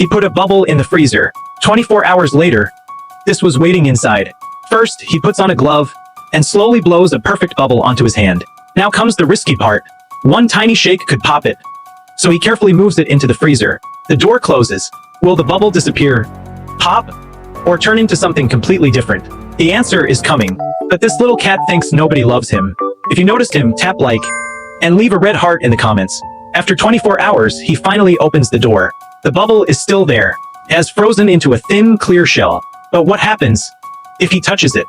He put a bubble in the freezer. 24 hours later, this was waiting inside. First, he puts on a glove and slowly blows a perfect bubble onto his hand. Now comes the risky part. One tiny shake could pop it. So he carefully moves it into the freezer. The door closes. Will the bubble disappear, pop, or turn into something completely different? The answer is coming. But this little cat thinks nobody loves him. If you noticed him, tap like and leave a red heart in the comments. After 24 hours, he finally opens the door. The bubble is still there. It has frozen into a thin, clear shell. But what happens if he touches it?